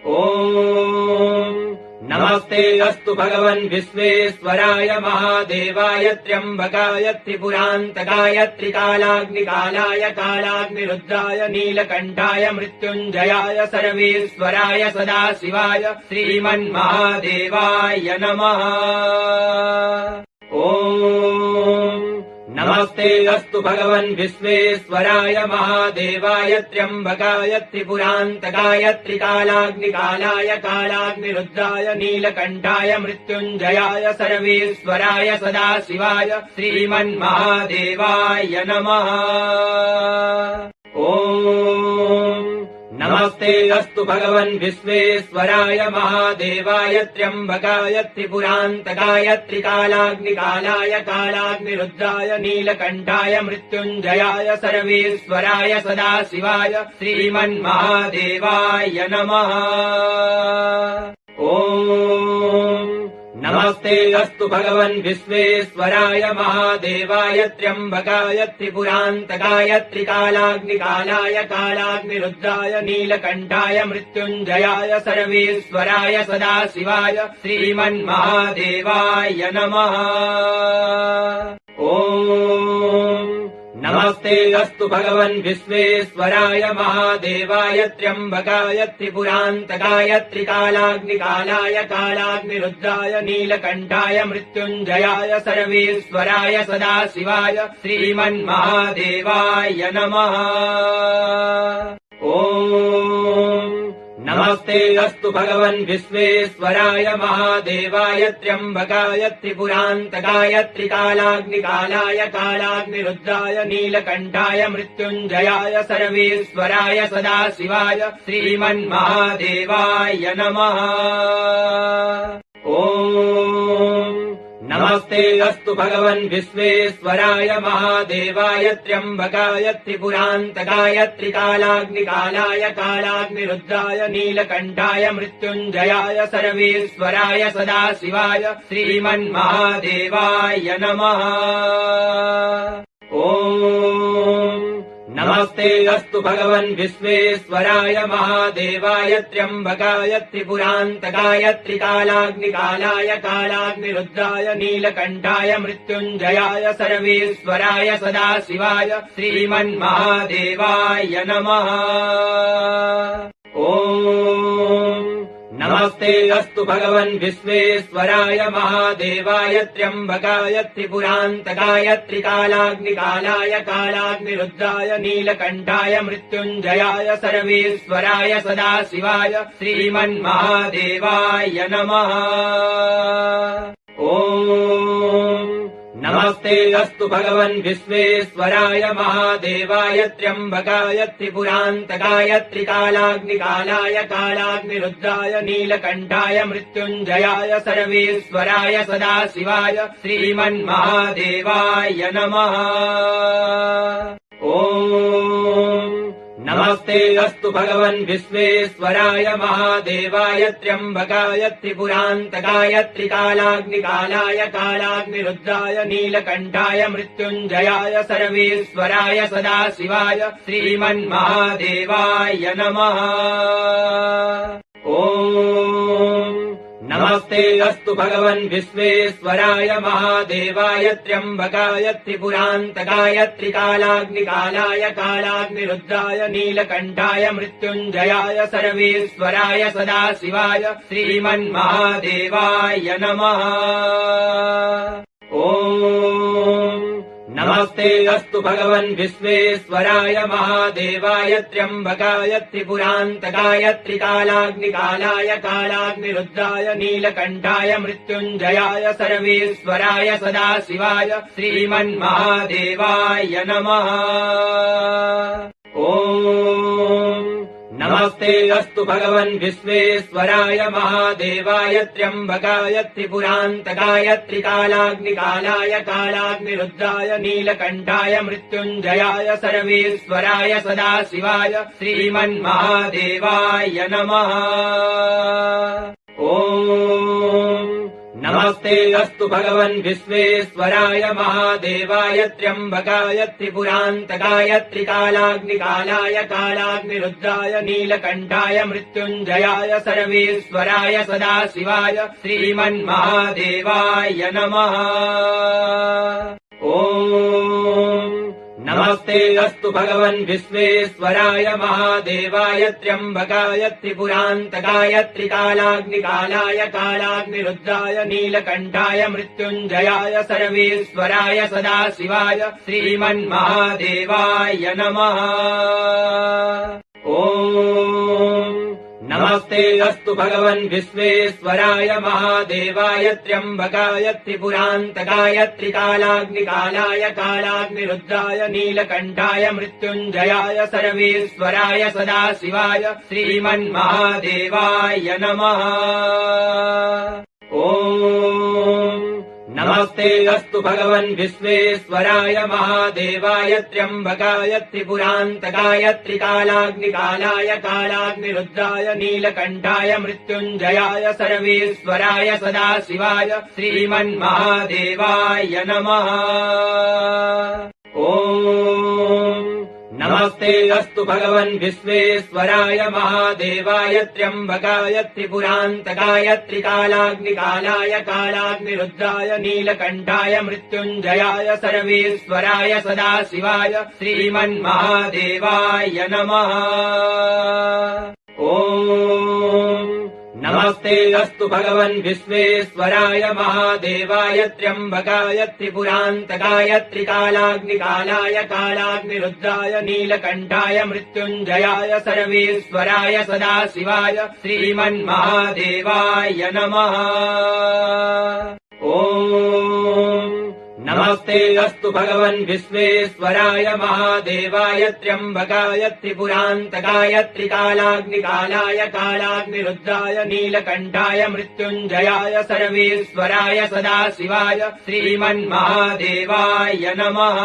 ॐ नमस्ते अस्तु भगवन् विश्वेश्वराय महादेवाय त्र्यम्बकाय त्रिपुरान्तकाय त्रिकालाग्निकालाय कालाग्निरुद्राय नीलकण्ठाय मृत्युञ्जयाय सर्वेश्वराय सदाशिवाय श्रीमन्महादेवाय नमः। ॐ नमस्ते अस्तु भगवन् विश्वेश्वराय महादेवाय त्र्यम्बकाय त्रिपुरान्तकाय त्रिकालाग्निकालाय कालाग्निरुद्राय नीलकण्ठाय मृत्युञ्जयाय सर्वेश्वराय सदाशिवाय श्रीमन्महादेवाय नमः। ॐ नमस्ते अस्तु भगवन् विश्वेश्वराय महादेवाय त्र्यम्बकाय त्रिपुरान्तकाय त्रिकालाग्निकालाय कालाग्निरुद्राय नीलकण्ठाय मृत्युञ्जयाय सर्वेश्वराय सदाशिवाय श्रीमन्महादेवाय नमः। ॐ नमस्ते अस्तु भगवन् विश्वेश्वराय महादेवाय त्र्यम्बकाय त्रिपुरान्तकाय त्रिकालाग्निकालाय कालाग्निरुद्राय नीलकण्ठाय मृत्युञ्जयाय सर्वेश्वराय सदाशिवाय श्रीमन्महादेवाय नमः। ॐ नमस्ते अस्तु भगवन् विश्वेश्वराय महादेवाय त्र्यम्बकाय त्रिपुरान्तकाय त्रिकालाग्निकालाय कालाग्निरुद्राय नीलकण्ठाय मृत्युञ्जयाय सर्वेश्वराय सदाशिवाय श्रीमन्महादेवाय नमः। ॐ नमस्ते अस्तु भगवन् विश्वेश्वराय महादेवाय त्र्यम्बकाय त्रिपुरान्तकाय त्रिकालाग्निकालाय कालाग्निरुद्राय नीलकण्ठाय मृत्युञ्जयाय सर्वेश्वराय सदाशिवाय श्रीमन्महादेवाय नमः। ॐ नमस्ते अस्तु भगवन् विश्वेश्वराय महादेवाय त्र्यम्बकाय त्रिपुरान्तकाय त्रिकालाग्निकालाय कालाग्निरुद्राय नीलकण्ठाय मृत्युञ्जयाय सर्वेश्वराय सदाशिवाय श्रीमन्महादेवाय नमः। ॐ नमस्ते अस्तु भगवन् विश्वेश्वराय महादेवाय त्र्यम्बकाय त्रिपुरान्तकाय त्रिकालाग्निकालाय कालाग्निरुद्राय नीलकण्ठाय मृत्युञ्जयाय सर्वेश्वराय सदाशिवाय श्रीमन्महादेवाय नमः। ॐ नमस्ते अस्तु भगवन् विश्वेश्वराय महादेवाय त्र्यम्बकाय त्रिपुरान्तकाय त्रिकालाग्निकालाय कालाग्निरुद्राय नीलकण्ठाय मृत्युञ्जयाय सर्वेश्वराय सदाशिवाय श्रीमन्महादेवाय नमः। ॐ नमस्ते अस्तु भगवन् विश्वेश्वराय महादेवाय त्र्यम्बकाय त्रिपुरान्तकाय त्रिकालाग्निकालाय कालाग्निरुद्राय नीलकण्ठाय मृत्युञ्जयाय सर्वेश्वराय सदाशिवाय श्रीमन्महादेवाय नमः। ॐ नमस्ते अस्तु भगवन् विश्वेश्वराय महादेवाय त्र्यम्बकाय त्रिपुरान्तकाय त्रिकालाग्निकालाय कालाग्निरुद्राय नीलकण्ठाय मृत्युञ्जयाय सर्वेश्वराय सदाशिवाय श्रीमन्महादेवाय नमः। ॐ नमस्ते अस्तु भगवन् विश्वेश्वराय महादेवाय त्र्यम्बकाय त्रिपुरान्तकाय त्रिकालाग्निकालाय कालाग्निरुद्राय नीलकण्ठाय मृत्युञ्जयाय सर्वेश्वराय सदाशिवाय श्रीमन्महादेवाय नमः। ॐ नमस्ते अस्तु भगवन् विश्वेश्वराय महादेवाय त्र्यम्बकाय त्रिपुरान्तकाय त्रिकालाग्निकालाय कालाग्निरुद्राय नीलकण्ठाय मृत्युञ्जयाय सर्वेश्वराय सदाशिवाय श्रीमन्महादेवाय नमः। ॐ नमस्ते अस्तु भगवन् विश्वेश्वराय महादेवाय त्र्यम्बकाय त्रिपुरान्तकाय त्रिकालाग्निकालाय कालाग्निरुद्राय नीलकण्ठाय मृत्युञ्जयाय सर्वेश्वराय सदाशिवाय श्रीमन्महादेवाय नमः। ॐ नमस्ते अस्तु भगवन् विश्वेश्वराय महादेवाय त्र्यम्बकाय त्रिपुरान्तकाय त्रिकालाग्निकालाय कालाग्निरुद्राय नीलकण्ठाय मृत्युञ्जयाय सर्वेश्वराय सदाशिवाय श्रीमन्महादेवाय नमः। ॐ नमस्ते अस्तु भगवन् विश्वेश्वराय महादेवाय त्र्यम्बकाय त्रिपुरान्तकाय त्रिकालाग्निकालाय कालाग्निरुद्राय नीलकण्ठाय मृत्युञ्जयाय सर्वेश्वराय सदाशिवाय श्रीमन्महादेवाय नमः। ॐ नमस्ते अस्तु भगवन् विश्वेश्वराय महादेवाय त्र्यम्बकाय त्रिपुरान्तकाय त्रिकालाग्निकालाय कालाग्निरुद्राय नीलकण्ठाय मृत्युञ्जयाय सर्वेश्वराय सदाशिवाय श्रीमन्महादेवाय नमः। ॐ नमस्ते अस्तु भगवन् विश्वेश्वराय महादेवाय त्र्यम्बकाय त्रिपुरान्तकाय त्रिकालाग्निकालाय कालाग्निरुद्राय नीलकण्ठाय मृत्युञ्जयाय सर्वेश्वराय सदाशिवाय श्रीमन्महादेवाय नमः। ॐ नमस्ते अस्तु भगवन् विश्वेश्वराय महादेवाय त्र्यम्बकाय त्रिपुरान्तकाय त्रिकालाग्निकालाय कालाग्निरुद्राय नीलकण्ठाय मृत्युञ्जयाय सर्वेश्वराय सदाशिवाय श्रीमन्महादेवाय नमः। ॐ नमस्ते अस्तु भगवन् विश्वेश्वराय महादेवाय त्र्यम्बकाय त्रिपुरान्तकाय त्रिकालाग्निकालाय कालाग्निरुद्राय नीलकण्ठाय मृत्युञ्जयाय सर्वेश्वराय सदाशिवाय श्रीमन्महादेवाय नमः। ॐ नमस्ते अस्तु भगवन् विश्वेश्वराय महादेवाय त्र्यम्बकाय त्रिपुरान्तकाय त्रिकालाग्निकालाय कालाग्निरुद्राय नीलकण्ठाय मृत्युञ्जयाय सर्वेश्वराय सदाशिवाय श्रीमन्महादेवाय नमः।